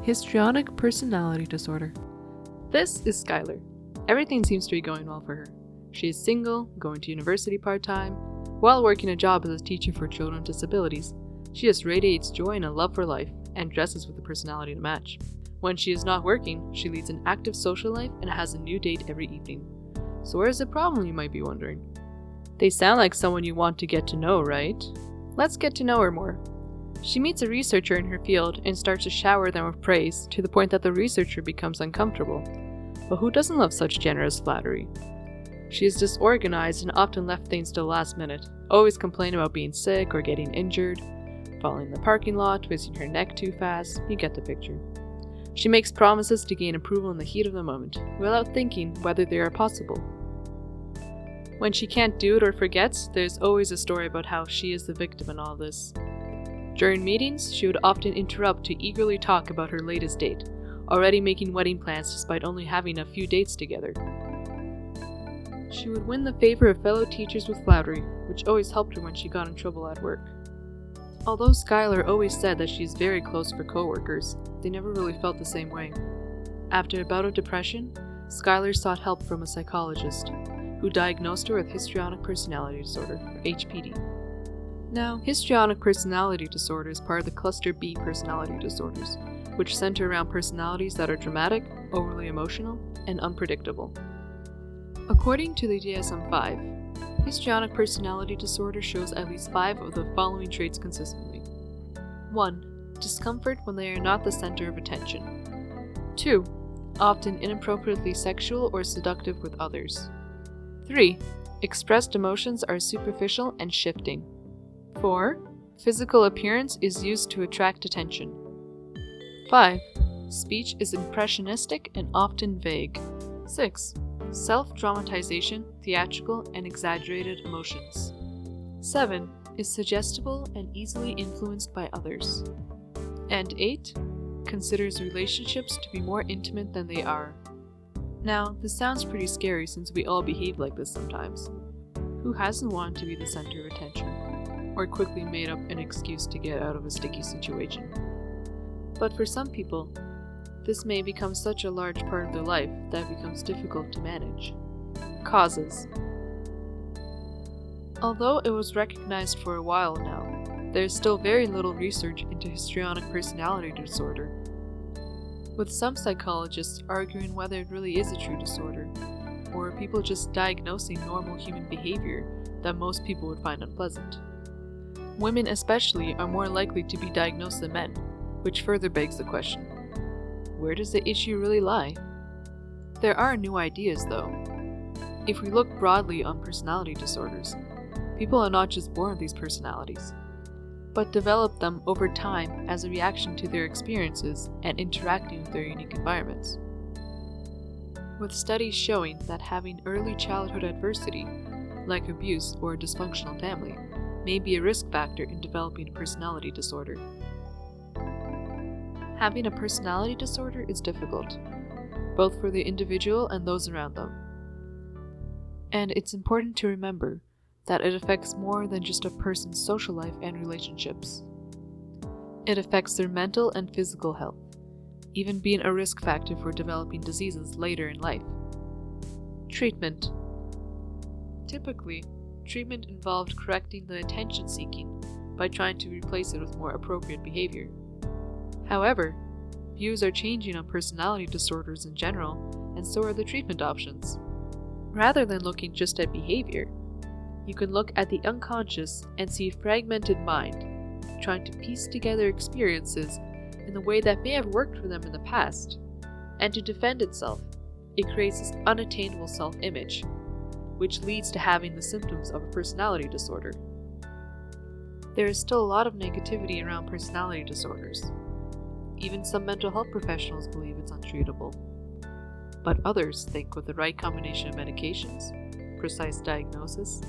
Histrionic personality disorder. This is Skylar. Everything seems to be going well for her. She is single, going to university part-time, while working a job as a teacher for children with disabilities. She just radiates joy and a love for life, and dresses with a personality to match. When she is not working, she leads an active social life and has a new date every evening. So where's the problem, you might be wondering? They sound like someone you want to get to know, right? Let's get to know her more. She meets a researcher in her field and starts to shower them with praise to the point that the researcher becomes uncomfortable. But who doesn't love such generous flattery? She is disorganized and often left things to the last minute, always complaining about being sick or getting injured, falling in the parking lot, twisting her neck too fast. You get the picture. She makes promises to gain approval in the heat of the moment, without thinking whether they are possible. When she can't do it or forgets, there's always a story about how she is the victim in all this. During meetings, she would often interrupt to eagerly talk about her latest date, already making wedding plans despite only having a few dates together. She would win the favor of fellow teachers with flattery, which always helped her when she got in trouble at work. Although Skylar always said that she's very close for coworkers, they never really felt the same way. After a bout of depression, Skylar sought help from a psychologist, who diagnosed her with histrionic personality disorder, or HPD. Now, histrionic personality disorder is part of the cluster B personality disorders, which center around personalities that are dramatic, overly emotional, and unpredictable. According to the DSM-5, histrionic personality disorder shows at least 5 of the following traits consistently. 1. Discomfort when they are not the center of attention. 2. Often inappropriately sexual or seductive with others. 3. Expressed emotions are superficial and shifting. 4. Physical appearance is used to attract attention. 5. Speech is impressionistic and often vague. 6. Self-dramatization, theatrical, and exaggerated emotions. 7. Is suggestible and easily influenced by others. And 8. Considers relationships to be more intimate than they are. Now, this sounds pretty scary since we all behave like this sometimes. Who hasn't wanted to be the center of attention? Or quickly made up an excuse to get out of a sticky situation? But for some people, this may become such a large part of their life that it becomes difficult to manage. Causes. Although it was recognized for a while now, there is still very little research into histrionic personality disorder, with some psychologists arguing whether it really is a true disorder, or are people just diagnosing normal human behavior that most people would find unpleasant. Women especially are more likely to be diagnosed than men, which further begs the question, where does the issue really lie? There are new ideas though. If we look broadly on personality disorders, people are not just born with these personalities, but develop them over time as a reaction to their experiences and interacting with their unique environments. With studies showing that having early childhood adversity, like abuse or a dysfunctional family, may be a risk factor in developing a personality disorder. Having a personality disorder is difficult, both for the individual and those around them. And it's important to remember that it affects more than just a person's social life and relationships. It affects their mental and physical health, even being a risk factor for developing diseases later in life. Treatment. Typically, treatment involved correcting the attention-seeking by trying to replace it with more appropriate behavior. However, views are changing on personality disorders in general, and so are the treatment options. Rather than looking just at behavior, you can look at the unconscious and see a fragmented mind, trying to piece together experiences in the way that may have worked for them in the past. And to defend itself, it creates this unattainable self-image, which leads to having the symptoms of a personality disorder. There is still a lot of negativity around personality disorders. Even some mental health professionals believe it's untreatable. But others think with the right combination of medications, precise diagnosis,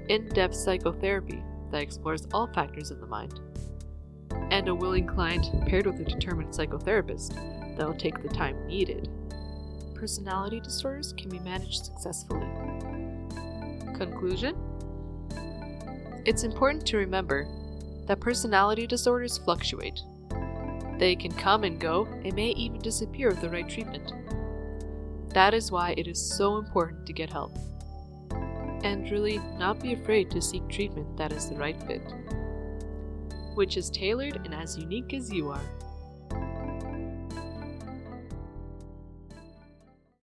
in-depth psychotherapy that explores all factors of the mind, and a willing client paired with a determined psychotherapist that will take the time needed, personality disorders can be managed successfully. Conclusion? It's important to remember that personality disorders fluctuate. They can come and go and may even disappear with the right treatment. That is why it is so important to get help. And really, not be afraid to seek treatment that is the right fit, which is tailored and as unique as you are.